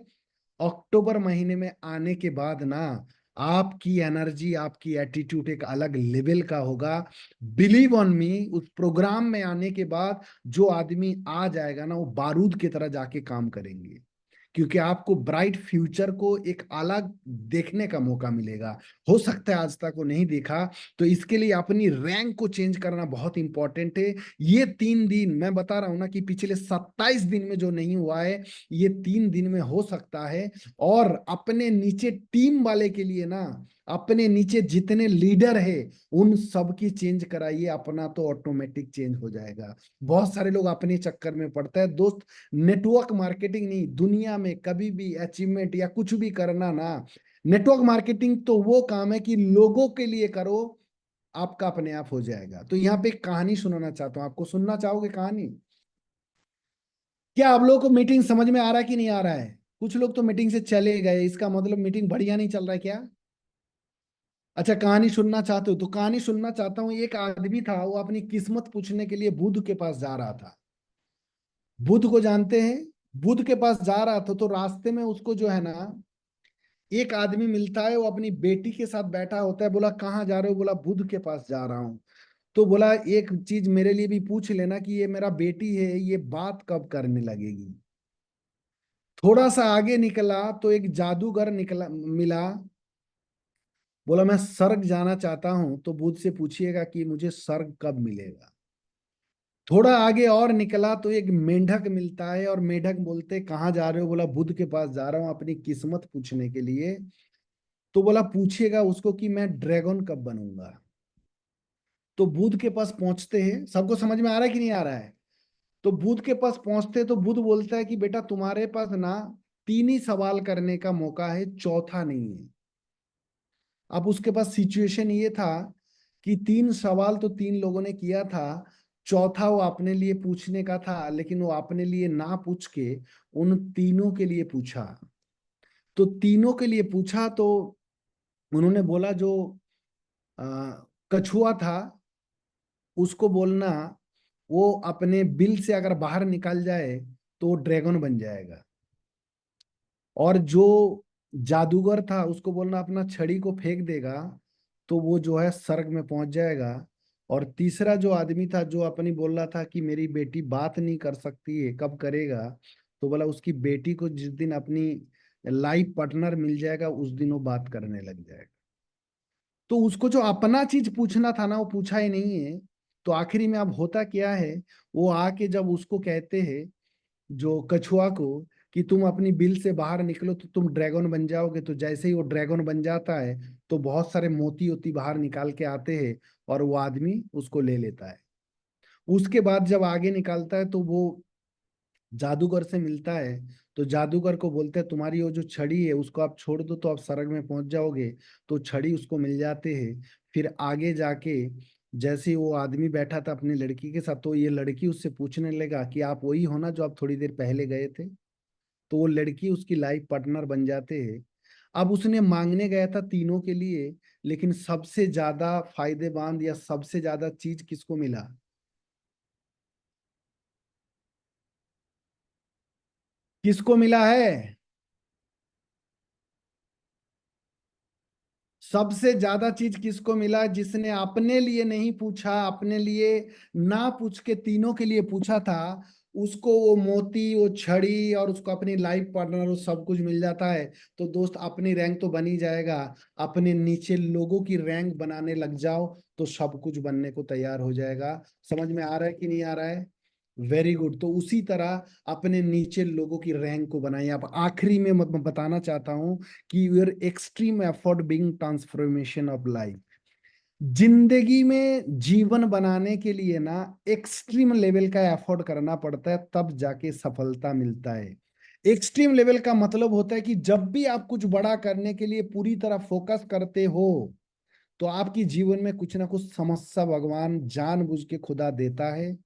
अक्टूबर महीने में आने के बाद ना आपकी एनर्जी, आपकी एटीट्यूड एक अलग लेवल का होगा। बिलीव ऑन मी, उस प्रोग्राम में आने के बाद जो आदमी आ जाएगा ना, वो बारूद की तरह जाके काम करेंगे। क्योंकि आपको ब्राइट फ्यूचर को एक अलग देखने का मौका मिलेगा। हो सकता है आज तक वो नहीं देखा, तो इसके लिए अपनी रैंक को चेंज करना बहुत इंपॉर्टेंट है। ये 3 दिन मैं बता रहा हूं ना कि पिछले 27 दिन में जो नहीं हुआ है, ये 3 दिन में हो सकता है। और अपने नीचे टीम वाले के लिए ना, अपने नीचे जितने लीडर है उन सब की चेंज कराइए, अपना तो ऑटोमेटिक चेंज हो जाएगा। बहुत सारे लोग अपने चक्कर में पड़ते हैं दोस्त। नेटवर्क मार्केटिंग नहीं, दुनिया में कभी भी अचीवमेंट या कुछ भी करना ना, नेटवर्क मार्केटिंग तो वो काम है कि लोगों के लिए करो, आपका अपने आप हो जाएगा। तो यहाँ पे एक कहानी सुनाना चाहता हूँ, आपको सुनना चाहोगे कहानी? क्या आप लोगों को मीटिंग समझ में आ रहा है कि नहीं आ रहा है? कुछ लोग तो मीटिंग से चले गए, इसका मतलब मीटिंग बढ़िया नहीं चल रहा है क्या? अच्छा, कहानी सुनना चाहते हो तो कहानी सुनना चाहता हूँ। एक आदमी था, वो अपनी किस्मत पूछने के लिए बुध के पास जा रहा था। बुध को जानते हैं? बुध के पास जा रहा था तो रास्ते में उसको जो है ना, एक आदमी मिलता है, वो अपनी बेटी के साथ बैठा होता है। बोला कहाँ जा रहे हो? बोला बुध के पास जा रहा हूँ। तो बोला एक चीज मेरे लिए भी पूछ लेना कि ये मेरा बेटी है, ये बात कब करने लगेगी? थोड़ा सा आगे निकला तो एक जादूगर निकला मिला। बोला मैं स्वर्ग जाना चाहता हूं, तो बुध से पूछिएगा कि मुझे स्वर्ग कब मिलेगा। थोड़ा आगे और निकला तो एक मेंढक मिलता है, और मेंढक बोलते कहाँ जा रहे हो? बोला बुध के पास जा रहा हूँ अपनी किस्मत पूछने के लिए। तो बोला पूछिएगा उसको कि मैं ड्रैगन कब बनूंगा। तो बुध के पास पहुंचते हैं, सबको समझ में आ रहा है कि नहीं आ रहा है? तो बुध के पास पहुंचते तो बुध बोलता है कि बेटा तुम्हारे पास ना 3 ही सवाल करने का मौका है, चौथा नहीं है। अब उसके पास सिचुएशन ये था कि 3 सवाल तो 3 लोगों ने किया था, चौथा वो अपने लिए पूछने का था, लेकिन वो अपने लिए ना पूछ के उन तीनों के लिए पूछा। तो तीनों के लिए पूछा तो उन्होंने बोला जो अ, कछुआ था उसको बोलना, वो अपने बिल से अगर बाहर निकल जाए तो वो ड्रैगन बन जाएगा। और जो जादूगर था उसको बोलना अपना छड़ी को फेंक देगा तो वो जो है स्वर्ग में पहुंच जाएगा। और तीसरा जो आदमी था जो अपनी बोल रहा था कि मेरी बेटी बात नहीं कर सकती है, कब करेगा? तो बोला उसकी बेटी को जिस दिन अपनी लाइफ पार्टनर मिल जाएगा उस दिन वो बात करने लग जाएगा। तो उसको जो अपना चीज पूछना था ना वो पूछा ही नहीं है। तो आखिरी में अब होता क्या है, वो आके जब उसको कहते हैं जो कछुआ को कि तुम अपनी बिल से बाहर निकलो तो तुम ड्रैगन बन जाओगे, तो जैसे ही वो ड्रैगन बन जाता है तो बहुत सारे मोती वोती बाहर निकाल के आते हैं और वो आदमी उसको ले लेता है। उसके बाद जब आगे निकालता है तो वो जादूगर से मिलता है। तो जादूगर को बोलते हैं तुम्हारी वो जो छड़ी है उसको आप छोड़ दो तो आप स्वर्ग में पहुंच जाओगे। तो छड़ी उसको मिल जाते हैं। फिर आगे जाके जैसे ही वो आदमी बैठा था अपनी लड़की के साथ, तो ये लड़की उससे पूछने लगा कि आप वही हो ना जो आप थोड़ी देर पहले गए थे? तो वो लड़की उसकी लाइफ पार्टनर बन जाते हैं। अब उसने मांगने गया था तीनों के लिए, लेकिन सबसे ज्यादा फायदेमंद या सबसे ज्यादा चीज किसको मिला? किसको मिला है? सबसे ज्यादा चीज किसको मिला? जिसने अपने लिए नहीं पूछा, अपने लिए ना पूछ के तीनों के लिए पूछा था, उसको वो मोती, वो छड़ी और उसको अपनी लाइफ पार्टनर वो सब कुछ मिल जाता है। तो दोस्त अपनी रैंक तो बन ही जाएगा, अपने नीचे लोगों की रैंक बनाने लग जाओ तो सब कुछ बनने को तैयार हो जाएगा। समझ में आ रहा है कि नहीं आ रहा है? Very good. तो उसी तरह अपने नीचे लोगों की रैंक को बनाइए। अब आखिरी में मैं बताना चाहता हूं कि your extreme effort bring transformation of life. जिंदगी में जीवन बनाने के लिए ना एक्सट्रीम लेवल का एफर्ट करना पड़ता है, तब जाके सफलता मिलता है। एक्सट्रीम लेवल का मतलब होता है कि जब भी आप कुछ बड़ा करने के लिए पूरी तरह फोकस करते हो तो आपकी जीवन में कुछ ना कुछ समस्या भगवान जानबूझ के खुदा देता है।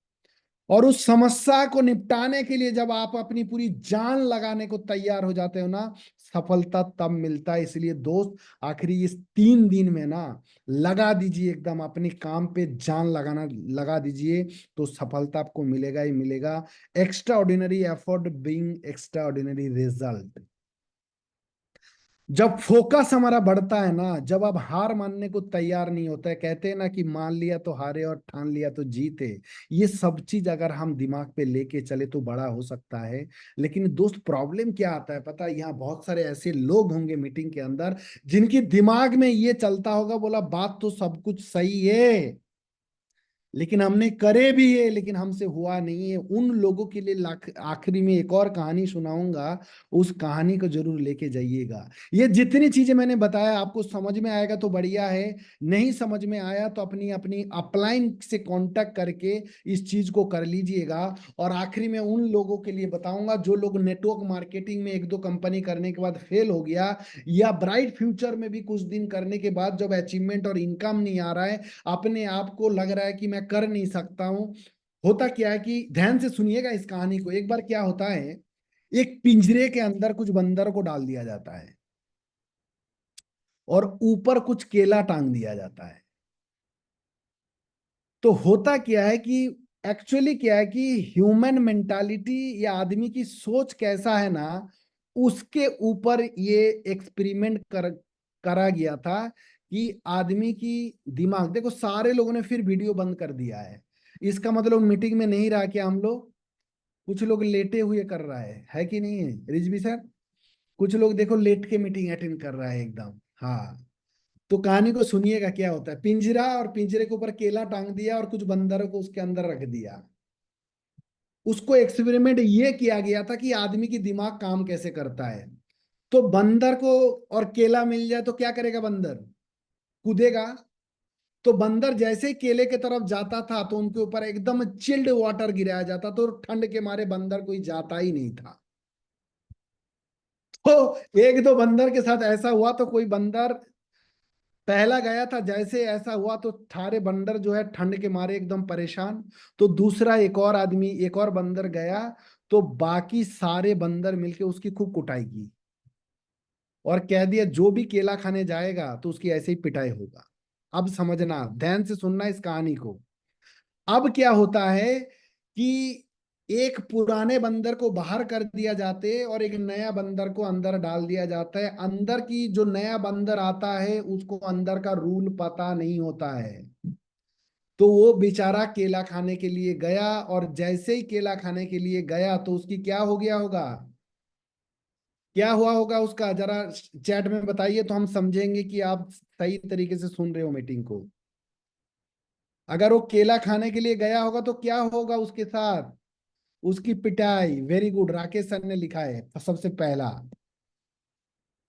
और उस समस्या को निपटाने के लिए जब आप अपनी पूरी जान लगाने को तैयार हो जाते हो ना, सफलता तब मिलता है। इसलिए दोस्त आखिरी इस 3 दिन में ना लगा दीजिए, एकदम अपने काम पे जान लगाना लगा दीजिए, तो सफलता आपको मिलेगा ही मिलेगा। Extraordinary effort bring extraordinary result. जब फोकस हमारा बढ़ता है ना, जब आप हार मानने को तैयार नहीं होता है, कहते हैं ना कि मान लिया तो हारे और ठान लिया तो जीते, ये सब चीज अगर हम दिमाग पे लेके चले तो बड़ा हो सकता है। लेकिन दोस्त प्रॉब्लम क्या आता है पता है, यहाँ बहुत सारे ऐसे लोग होंगे मीटिंग के अंदर जिनकी दिमाग में ये चलता होगा, बोला बात तो सब कुछ सही है, लेकिन हमने करे भी है लेकिन हमसे हुआ नहीं है। उन लोगों के लिए आखिरी में एक और कहानी सुनाऊंगा, उस कहानी को जरूर लेके जाइएगा। ये जितनी चीजें मैंने बताया आपको समझ में आएगा तो बढ़िया है, नहीं समझ में आया तो अपनी अपनी अपलाइन से कांटेक्ट करके इस चीज को कर लीजिएगा। और आखिरी में उन लोगों के लिए बताऊंगा जो लोग नेटवर्क मार्केटिंग में एक दो कंपनी करने के बाद फेल हो गया, या ब्राइट फ्यूचर में भी कुछ दिन करने के बाद जब अचीवमेंट और इनकम नहीं आ रहा है, अपने आप को लग रहा है कि मैं कर नहीं सकता हूं। होता क्या है कि ध्यान से सुनिएगा इस कहानी को, एक बार क्या होता है, एक पिंजरे के अंदर कुछ बंदर को डाल दिया जाता है और ऊपर कुछ केला टांग दिया जाता है। तो होता क्या है कि एक्चुअली क्या है कि ह्यूमन मेंटालिटी या आदमी की सोच कैसा है ना, उसके ऊपर ये एक्सपेरिमेंट करा गया था कि आदमी की दिमाग देखो, सारे लोगों ने फिर वीडियो बंद कर दिया है। इसका मतलब मीटिंग में नहीं रहा क्या हम लोग, कुछ लोग लेटे हुए कर रहा है कि नहीं है रिजवी सर? कुछ लोग देखो लेट के मीटिंग अटेंड कर रहा है एकदम। हाँ, तो कहानी को सुनिएगा क्या होता है। पिंजरा, और पिंजरे के ऊपर केला टांग दिया और कुछ बंदरों को उसके अंदर रख दिया। उसको एक्सपेरिमेंट ये किया गया था कि आदमी की दिमाग काम कैसे करता है। तो बंदर को और केला मिल जाए तो क्या करेगा बंदर? कूदेगा। तो बंदर जैसे ही केले की तरफ जाता था तो उनके ऊपर एकदम चिल्ड वाटर गिराया जाता, तो ठंड के मारे बंदर कोई जाता ही नहीं था। तो एक दो बंदर के साथ ऐसा हुआ, तो कोई बंदर पहला गया था, जैसे ऐसा हुआ तो थारे बंदर जो है ठंड के मारे एकदम परेशान। तो दूसरा एक और आदमी, एक और बंदर गया, तो बाकी सारे बंदर मिलके उसकी खूब कुटाई की और कह दिया जो भी केला खाने जाएगा तो उसकी ऐसे ही पिटाई होगा। अब समझना, ध्यान से सुनना इस कहानी को। अब क्या होता है कि एक पुराने बंदर को बाहर कर दिया जाते और एक नया बंदर को अंदर डाल दिया जाता है। अंदर की जो नया बंदर आता है उसको अंदर का रूल पता नहीं होता है। तो वो बेचारा केला खाने के लिए गया, और जैसे ही केला खाने के लिए गया तो उसकी क्या हो गया होगा, क्या हुआ होगा उसका, जरा चैट में बताइए तो हम समझेंगे कि आप सही तरीके से सुन रहे हो मीटिंग को। अगर वो केला खाने के लिए गया होगा तो क्या होगा उसके साथ? उसकी पिटाई। वेरी गुड, राकेश सर ने लिखा है सबसे पहला।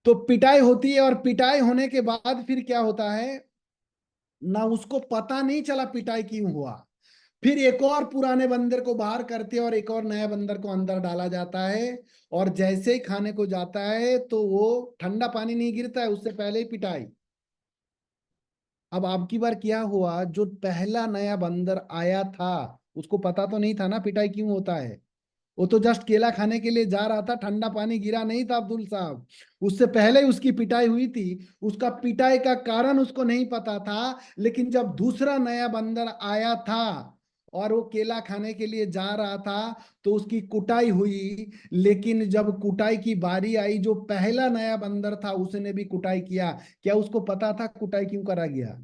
तो पिटाई होती है, और पिटाई होने के बाद फिर क्या होता है ना, उसको पता नहीं चला पिटाई क्यों हुआ। फिर एक और पुराने बंदर को बाहर करते हैं और एक और नया बंदर को अंदर डाला जाता है। और जैसे ही खाने को जाता है तो वो ठंडा पानी नहीं गिरता है, उससे पहले ही पिटाई। अब आपकी बार क्या हुआ, जो पहला नया बंदर आया था उसको पता तो नहीं था ना पिटाई क्यों होता है। वो तो जस्ट केला खाने के लिए जा रहा था, ठंडा पानी गिरा नहीं था अब्दुल साहब, उससे पहले ही उसकी पिटाई हुई थी। उसका पिटाई का कारण उसको नहीं पता था। लेकिन जब दूसरा नया बंदर आया था और वो केला खाने के लिए जा रहा था तो उसकी कुटाई हुई। लेकिन जब कुटाई की बारी आई, जो पहला नया बंदर था उसने भी कुटाई किया। क्या उसको पता था कुटाई क्यों करा गया?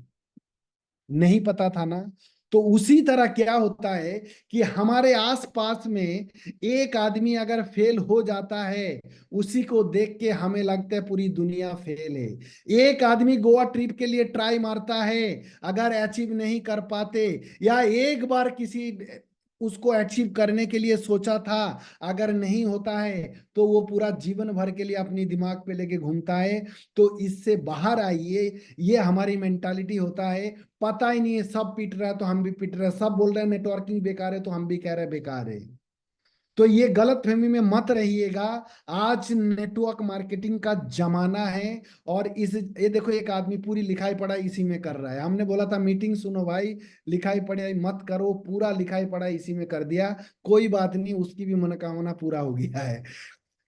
नहीं पता था ना। तो उसी तरह क्या होता है कि हमारे आसपास में एक आदमी अगर फेल हो जाता है, उसी को देख के हमें लगता है पूरी दुनिया फेल है। एक आदमी गोवा ट्रिप के लिए ट्राई मारता है, अगर अचीव नहीं कर पाते, या एक बार किसी उसको अचीव करने के लिए सोचा था, अगर नहीं होता है तो वो पूरा जीवन भर के लिए अपनी दिमाग पे लेके घूमता है। तो इससे बाहर आइए, ये हमारी मेंटालिटी होता है। पता ही नहीं है, सब पीट रहा है तो हम भी पीट रहे हैं, सब बोल रहे हैं नेटवर्किंग बेकार है तो हम भी कह रहे हैं बेकार है। तो ये गलत फहमी में मत रहिएगा। आज नेटवर्क मार्केटिंग का जमाना है। और इस ये देखो, एक आदमी पूरी लिखाई पढ़ाई इसी में कर रहा है। हमने बोला था मीटिंग सुनो भाई, लिखाई पढ़ाई मत करो, पूरा लिखाई पढ़ाई इसी में कर दिया। कोई बात नहीं, उसकी भी मनोकामना पूरा हो गया है।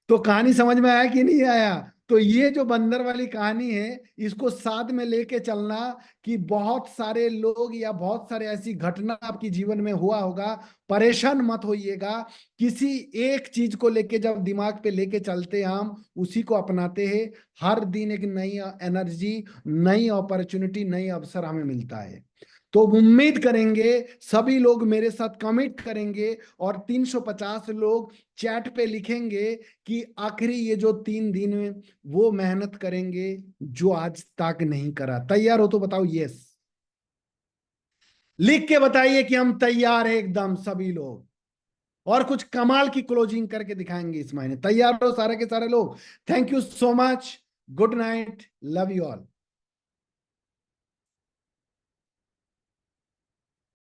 तो कहानी समझ में आया कि नहीं आया? तो ये जो बंदर वाली कहानी है, इसको साथ में लेके चलना कि बहुत सारे लोग या बहुत सारे ऐसी घटना आपके जीवन में हुआ होगा। परेशान मत होइएगा। किसी एक चीज को लेके जब दिमाग पे लेके चलते हैं, हम उसी को अपनाते हैं, हर दिन एक नई एनर्जी, नई अपॉर्चुनिटी, नई अवसर हमें मिलता है। तो उम्मीद करेंगे सभी लोग मेरे साथ कमिट करेंगे और 350 लोग चैट पे लिखेंगे कि आखिरी ये जो 3 दिन में वो मेहनत करेंगे जो आज तक नहीं करा। तैयार हो तो बताओ यस। लिख के बताइए कि हम तैयार हैं एकदम सभी लोग। और कुछ कमाल की क्लोजिंग करके दिखाएंगे इस महीने। तैयार हो सारे के सारे लोग? Thank you so much. Good night. Love you all.